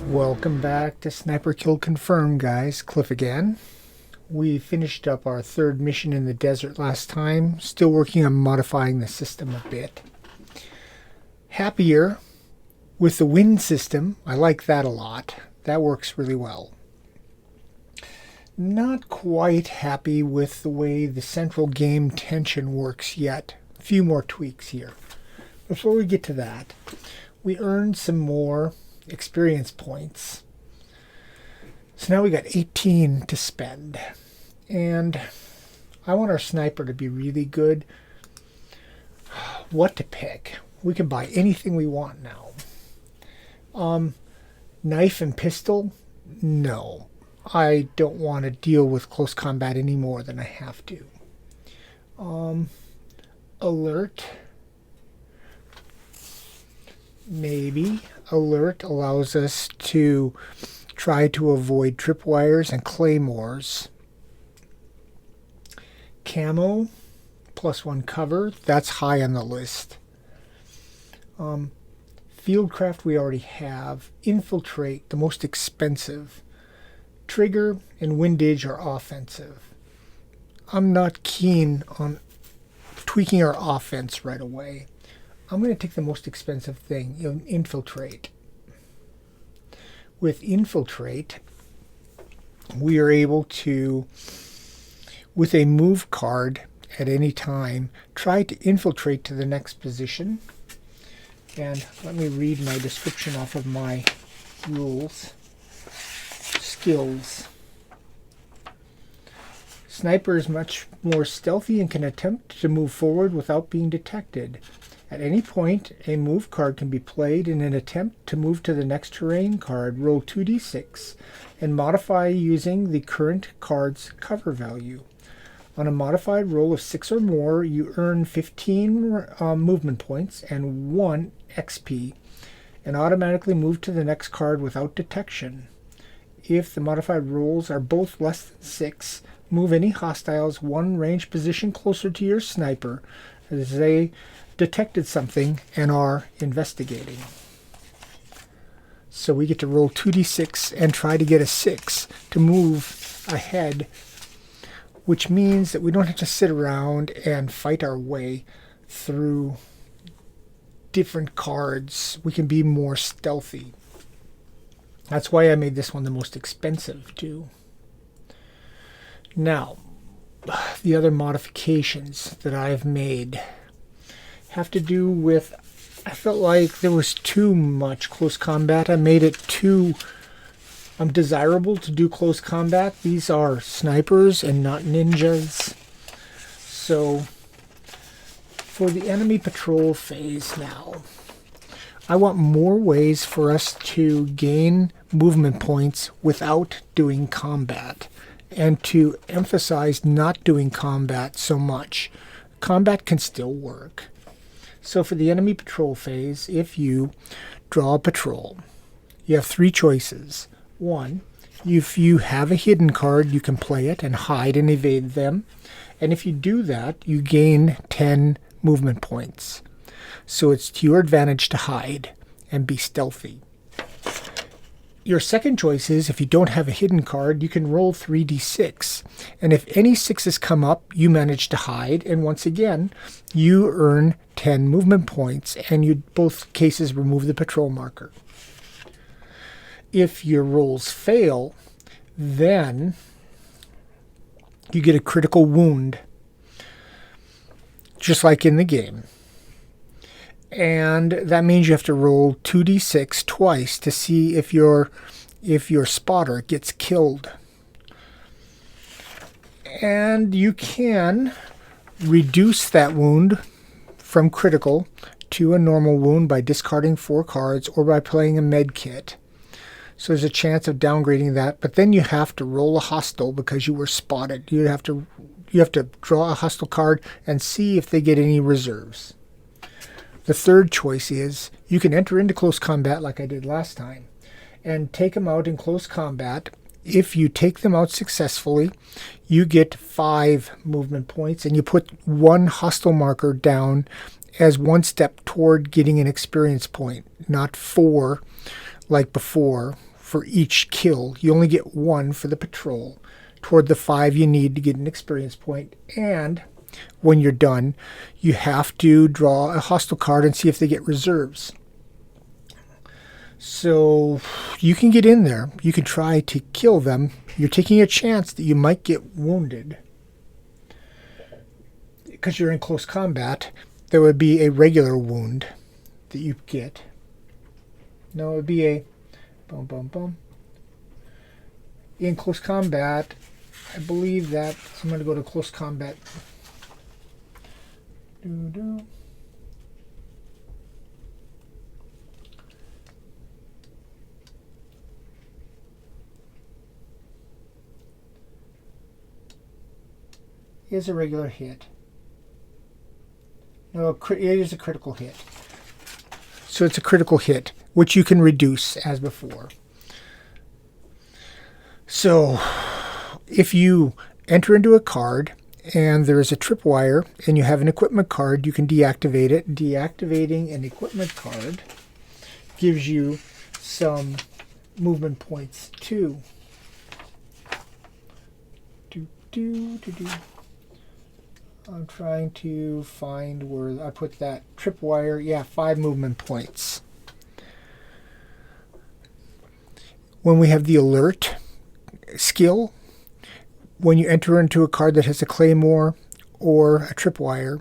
Welcome back to Sniper Kill Confirmed, guys. Cliff again. We finished up our third mission in the desert last time. Still working on modifying the system a bit. Happier with the wind system. I like that a lot. That works really well. Not quite happy with the way the central game tension works yet. A few more tweaks here. Before we get to that, we earned some more experience points. So now we got 18 to spend. And I want our sniper to be really good. What to pick? We can buy anything we want now. Knife and pistol? No. I don't want to deal with close combat any more than I have to. Alert. Maybe. Alert allows us to try to avoid tripwires and claymores. Camo, +1 cover, that's high on the list. Fieldcraft we already have. Infiltrate, the most expensive. Trigger and windage are offensive. I'm not keen on tweaking our offense right away. I'm going to take the most expensive thing, Infiltrate. With Infiltrate, we are able to, with a move card at any time, try to infiltrate to the next position. And let me read my description off of my rules. Skills. Sniper is much more stealthy and can attempt to move forward without being detected. At any point, a move card can be played in an attempt to move to the next terrain card. Roll 2d6 and modify using the current card's cover value. On a modified roll of 6 or more, you earn 15 movement points and 1 XP and automatically move to the next card without detection. If the modified rolls are both less than 6, move any hostiles one range position closer to your sniper as they detected something and are investigating. So we get to roll 2d6 and try to get a 6 to move ahead, which means that we don't have to sit around and fight our way through different cards. We can be more stealthy. That's why I made this one the most expensive too. Now, the other modifications that I've made have to do with, I felt like there was too much close combat. I made it too desirable to do close combat. These are snipers and not ninjas. So for the enemy patrol phase now, I want more ways for us to gain movement points without doing combat, and to emphasize not doing combat so much. Combat can still work. So for the enemy patrol phase, if you draw a patrol, you have 3 choices. 1, if you have a hidden card, you can play it and hide and evade them. And if you do that, you gain 10 movement points. So it's to your advantage to hide and be stealthy. Your second choice is, if you don't have a hidden card, you can roll 3d6. And if any 6s come up, you manage to hide. And once again, you earn 10 movement points. And you both cases remove the patrol marker. If your rolls fail, then you get a critical wound, just like in the game. And that means you have to roll 2d6 twice to see if your spotter gets killed. And you can reduce that wound from critical to a normal wound by discarding 4 cards or by playing a med kit. So there's a chance of downgrading that, but then you have to roll a hostile because you were spotted. You have to draw a hostile card and see if they get any reserves. The third choice is, you can enter into close combat like I did last time and take them out in close combat. If you take them out successfully, you get 5 movement points, and you put 1 hostile marker down as 1 step toward getting an experience point, not 4 like before for each kill. You only get 1 for the patrol toward the 5 you need to get an experience point. And when you're done, you have to draw a hostile card and see if they get reserves. So you can get in there. You can try to kill them. You're taking a chance that you might get wounded because you're in close combat. There would be a regular wound that you get. No, it would be a boom, boom, boom. In close combat, I believe that I'm going to go to close combat. Doo-doo. Is a regular hit. No, it is a critical hit. So it's a critical hit, which you can reduce as before. So if you enter into a card and there is a tripwire and you have an equipment card, you can deactivate it. Deactivating an equipment card gives you some movement points too. I'm trying to find where I put that tripwire. Yeah, 5 movement points. When we have the alert skill, when you enter into a card that has a claymore or a tripwire,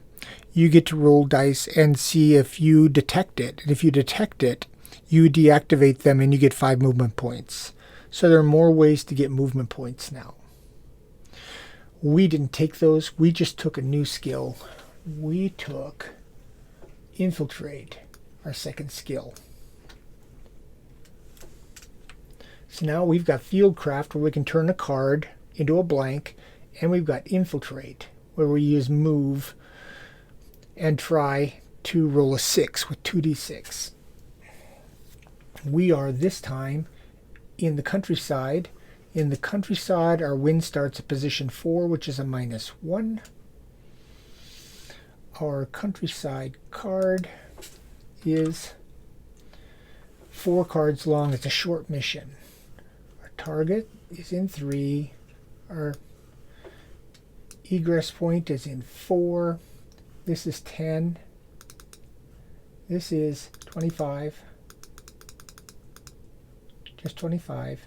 you get to roll dice and see if you detect it. And if you detect it, you deactivate them and you get 5 movement points. So there are more ways to get movement points now. We didn't take those. We just took a new skill. We took Infiltrate, our second skill. So now we've got Fieldcraft, where we can turn a card into a blank, and we've got Infiltrate, where we use Move and try to roll a 6 with 2d6. We are this time in the countryside. In the countryside, our wind starts at position 4, which is a -1. Our countryside card is 4 cards long. It's a short mission. Our target is in 3. Our egress point is in 4. This is 10. This is 25. Just 25.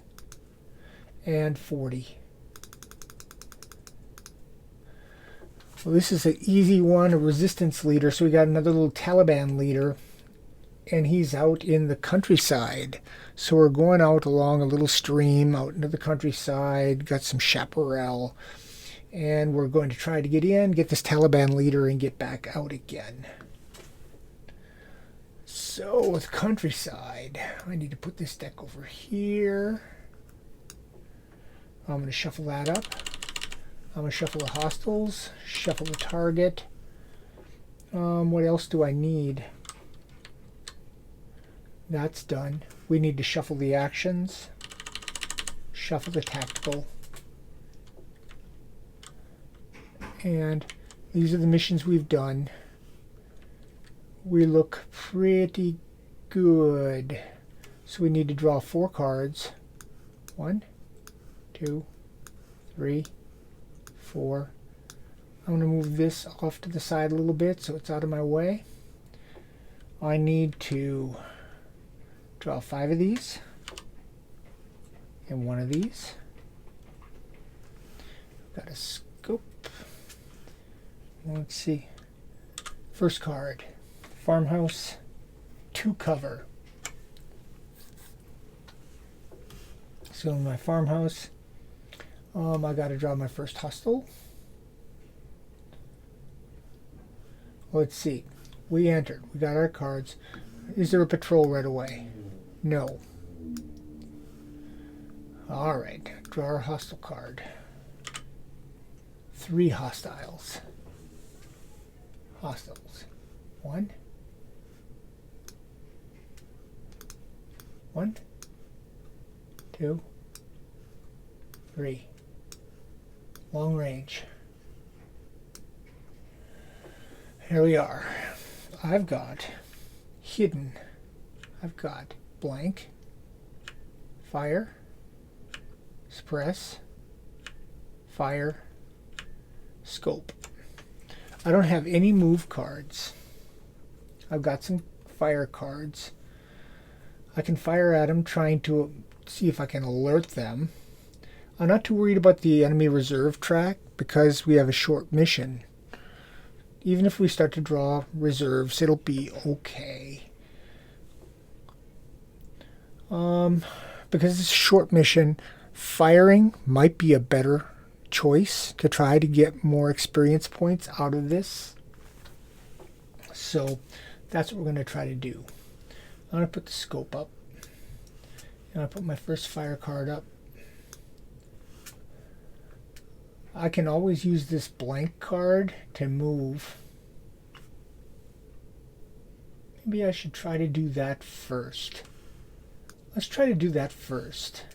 And 40. Well, this is an easy one, a resistance leader. So we got another little Taliban leader, and he's out in the countryside. So we're going out along a little stream out into the countryside, got some chaparral, and we're going to try to get in, get this Taliban leader, and get back out again. So with countryside, I need to put this deck over here. I'm going to shuffle that up. I'm going to shuffle the hostiles, shuffle the target. What else do I need? That's done. We need to shuffle the actions, shuffle the tactical. And these are the missions we've done. We look pretty good. So we need to draw 4 cards. 1, 2, 3, 4. I'm going to move this off to the side a little bit so it's out of my way. I need to draw 5 of these and 1 of these. Got a scope. Let's see. First card, farmhouse, 2 cover. So in my farmhouse, I got to draw my first hostile. Let's see. We entered. We got our cards. Is there a patrol right away? No. All right. Draw our hostile card. 3 hostiles. Hostiles. 1. 1, 2, 3. Long range. Here we are. I've got hidden. I've got blank, fire, suppress, fire, scope. I don't have any move cards. I've got some fire cards. I can fire at them, trying to see if I can alert them. I'm not too worried about the enemy reserve track because we have a short mission. Even if we start to draw reserves, it'll be okay. Because it's a short mission, firing might be a better choice to try to get more experience points out of this. So that's what we're going to try to do. I'm going to put the scope up. And I'll put my first fire card up. I can always use this blank card to move. Maybe I should try to do that first. Let's try to do that first.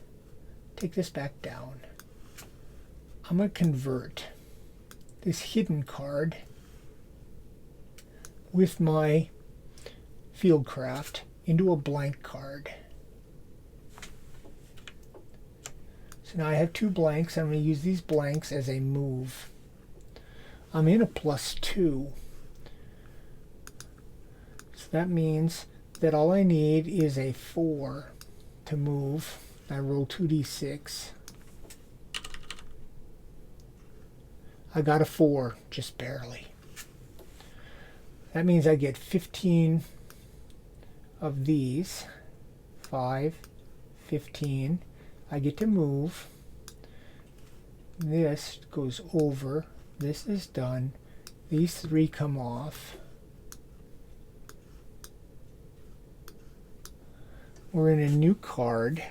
Take this back down. I'm going to convert this hidden card with my fieldcraft into a blank card. So now I have 2 blanks. I'm going to use these blanks as a move. I'm in a +2. So that means that all I need is a 4 to move. I roll 2d6. I got a 4, just barely. That means I get 15 of these. 5, 15. I get to move. This goes over. This is done. These 3 come off. We're in a new card.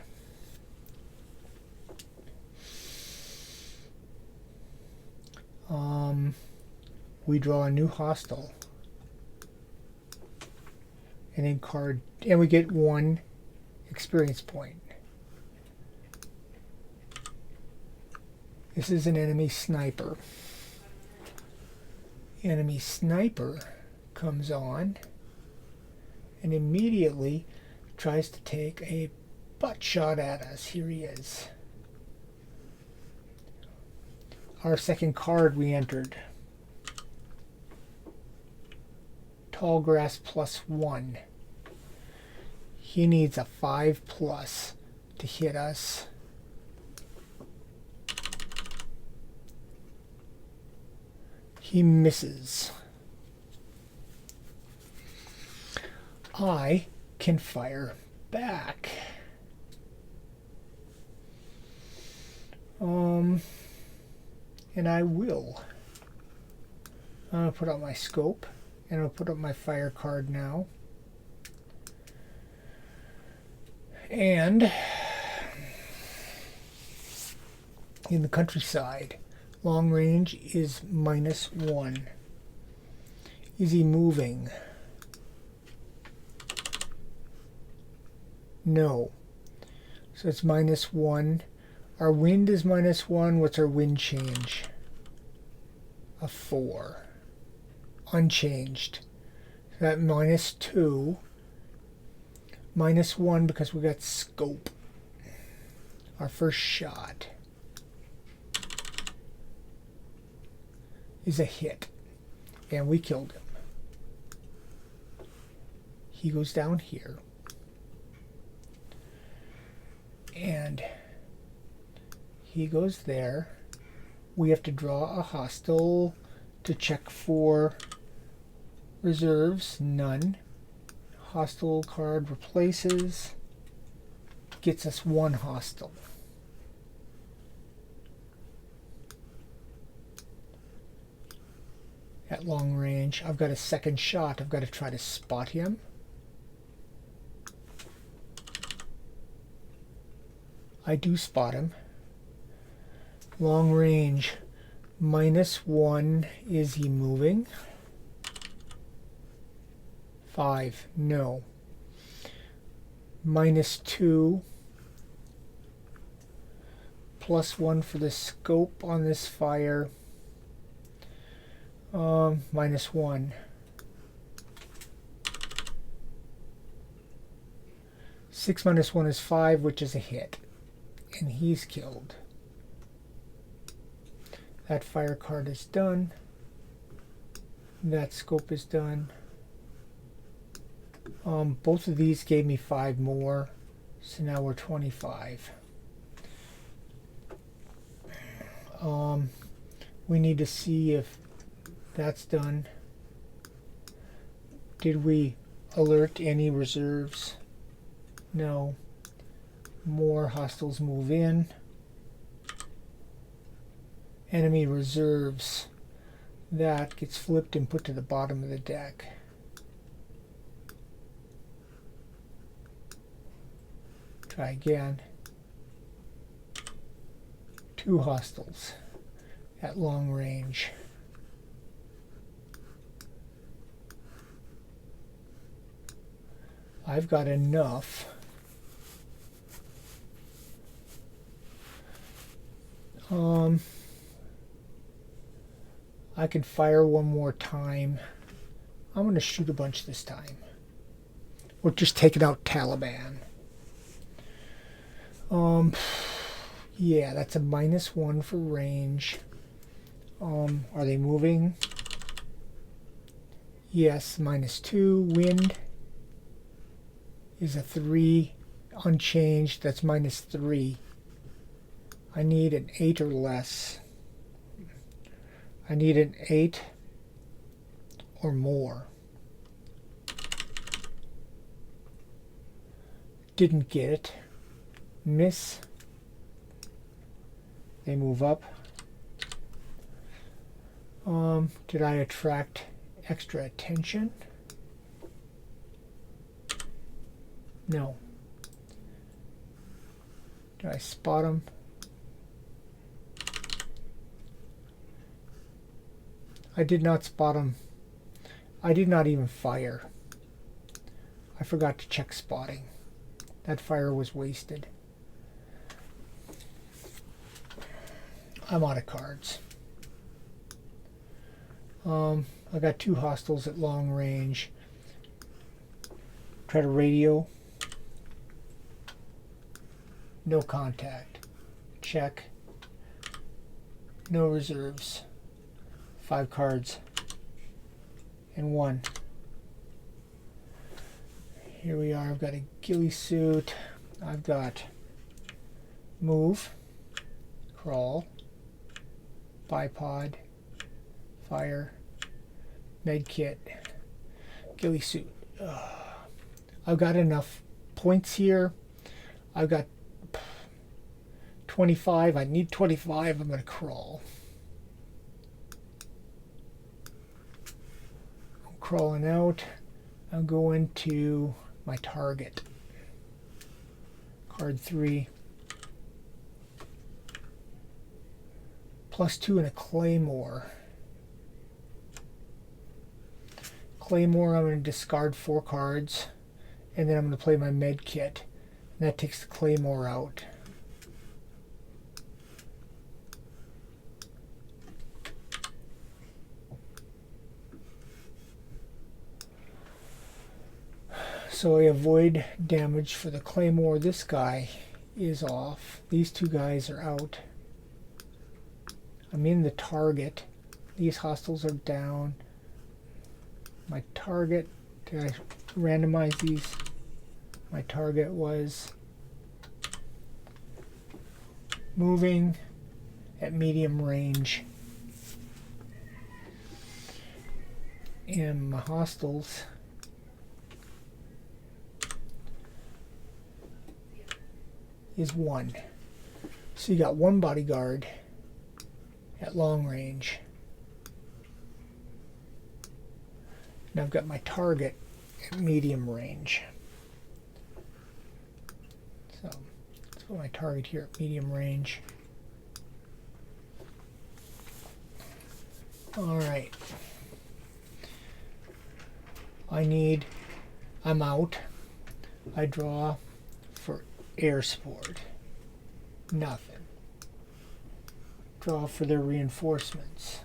We draw a new hostile. And then and we get 1 experience point. This is an enemy sniper. Enemy sniper comes on and immediately tries to take a butt shot at us. Here he is. Our second card we entered. Tall grass +1. He needs a 5+ to hit us. He misses. I can fire back. And I will. I'm going to put out my scope, and I'll put up my fire card now. And in the countryside, long range is -1. Is he moving? No. So it's -1. Our wind is -1. What's our wind change? A 4. Unchanged. So that -2. -1 because we got scope. Our first shot is a hit. And we killed him. He goes down here. And he goes there. We have to draw a hostile to check for reserves. None. Hostile card replaces. Gets us 1 hostile. At long range, I've got a second shot. I've got to try to spot him. I do spot him. Long range, -1. Is he moving? 5. No. -2. +1 for the scope on this fire. -1. 6 minus 1 is 5, which is a hit. And he's killed. That fire card is done. That scope is done. Both of these gave me 5 more. So now we're 25. We need to see if that's done. Did we alert any reserves? No. More hostiles move in. Enemy reserves. That gets flipped and put to the bottom of the deck. Try again. 2 hostiles at long range. I've got enough. I can fire one more time. I'm going to shoot a bunch this time. We're just taking out Taliban. Yeah, that's a -1 for range. Are they moving? Yes, -2. Wind is a 3. Unchanged, that's -3. I need an 8 or less. I need an 8 or more. Didn't get it. Miss. They move up. Did I attract extra attention? No. Did I spot them? I did not spot them. I did not even fire. I forgot to check spotting. That fire was wasted. I'm out of cards. I got 2 hostiles at long range. Try to radio. No contact. Check. No reserves. 5 cards. And 1. Here we are. I've got a ghillie suit. I've got move, crawl, bipod, fire, med kit, ghillie suit. I've got enough points here. I've got 25. I need 25. I'm going to crawl. I'm crawling out. I'm going to my target. Card 3. +2 and a claymore. Claymore, I'm going to discard 4 cards. And then I'm going to play my med kit. And that takes the claymore out. So I avoid damage for the claymore. This guy is off. These 2 guys are out. I'm in the target. These hostiles are down. My target, did I randomize these? My target was moving at medium range. And my hostiles is 1. So you got 1 bodyguard at long range. And I've got my target at medium range. So let's put my target here at medium range. All right. I'm out. I draw for air support. Nothing. Draw for their reinforcements.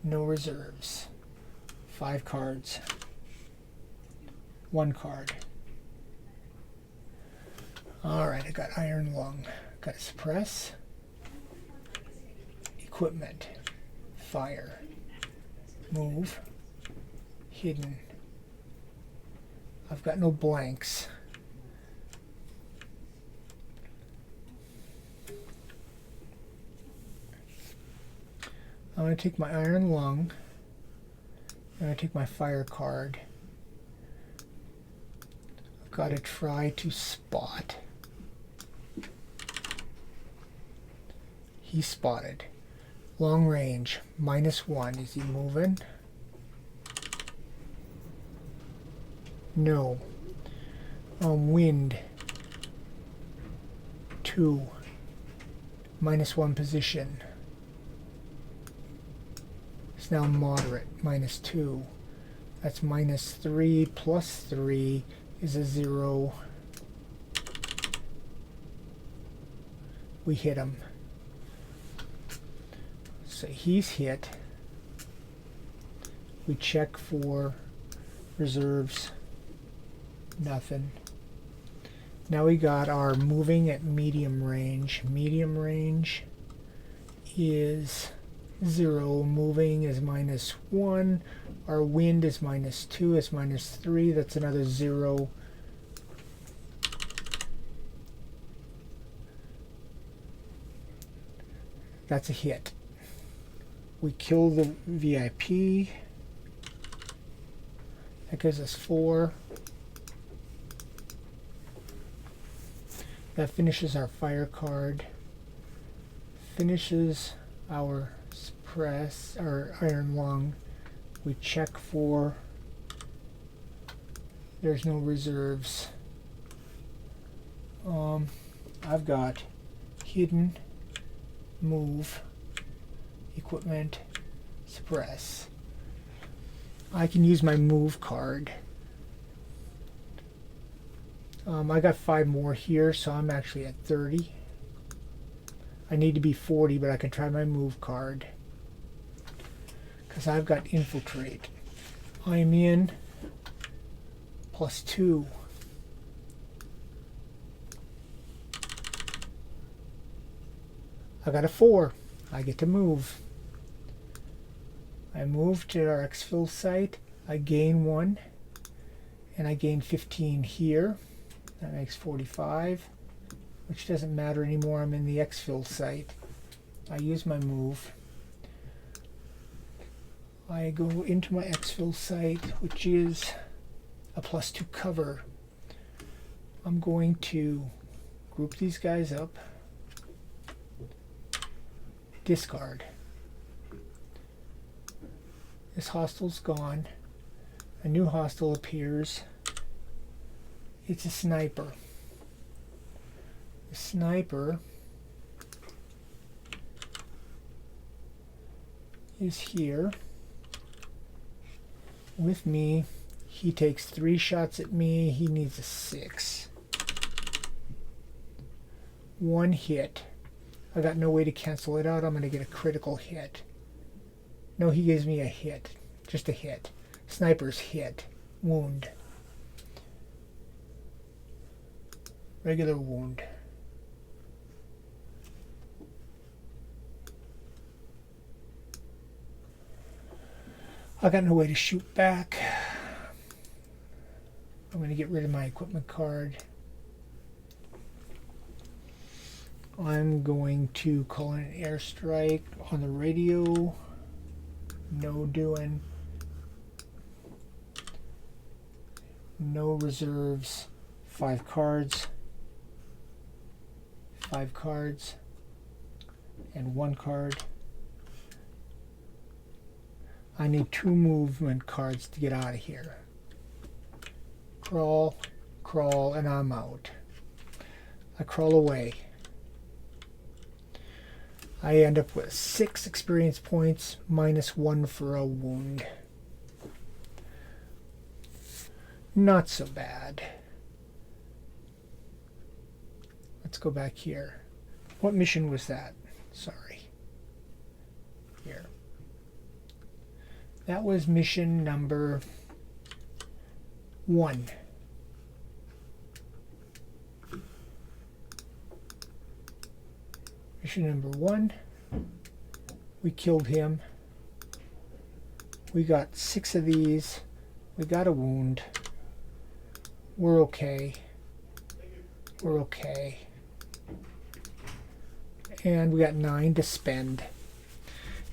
No reserves. 5 cards. 1 card. Alright, I got iron lung. Got to suppress. Equipment. Fire. Move. Hidden. I've got no blanks. I'm going to take my iron lung. I'm going to take my fire card. I've got to try to spot. He spotted. Long range, -1. Is he moving? No. Wind, 2. -1 position. It's now moderate, -2. That's -3 plus 3 is a 0. We hit him. So he's hit. We check for reserves. Nothing. Now we got our moving at medium range. Medium range is 0. Moving is -1. Our wind is -2. It's -3. That's another 0. That's a hit. We kill the VIP. That gives us 4. That finishes our fire card. Finishes our suppress, our iron lung. We check for. There's no reserves. I've got hidden, move, equipment, suppress. I can use my move card. I got 5 more here, so I'm actually at 30. I need to be 40, but I can try my move card. Because I've got infiltrate. I'm in +2. I got a 4. I get to move. I move to our exfil site. I gain 1. And I gain 15 here. That makes 45. Which doesn't matter anymore. I'm in the exfil site. I use my move. I go into my exfil site, which is a +2 cover. I'm going to group these guys up. Discard. This hostile's gone. A new hostile appears. It's a sniper. The sniper is here with me. He takes 3 shots at me. He needs a 6. 1 hit. I got no way to cancel it out. I'm going to get a critical hit. No, he gives me a hit. Just a hit. Sniper's hit. Wound. Regular wound. I got no way to shoot back. I'm going to get rid of my equipment card. I'm going to call in an airstrike on the radio. No doing. No reserves. 5 cards. 5 cards. And 1 card. I need 2 movement cards to get out of here. Crawl, crawl, and I'm out. I crawl away. I end up with 6 experience points, -1 for a wound. Not so bad. Let's go back here. What mission was that? Sorry. Here. That was mission number 1. mission number 1. We killed him. We got 6 of these. We got a wound. We're okay. We're okay. And we got 9 to spend.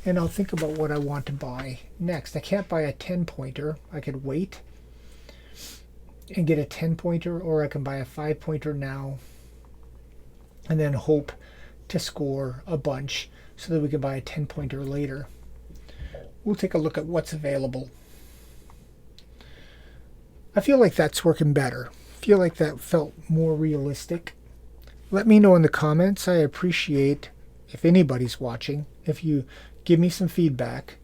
And I'll think about what I want to buy next. I can't buy a 10-pointer. I could wait and get a 10-pointer, or I can buy a 5-pointer now and then hope to score a bunch so that we can buy a 10-pointer later. We'll take a look at what's available. I feel like that's working better. I feel like that felt more realistic. Let me know in the comments. I appreciate, if anybody's watching, if you give me some feedback,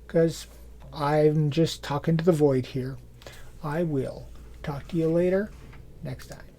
because I'm just talking to the void here. I will talk to you later next time.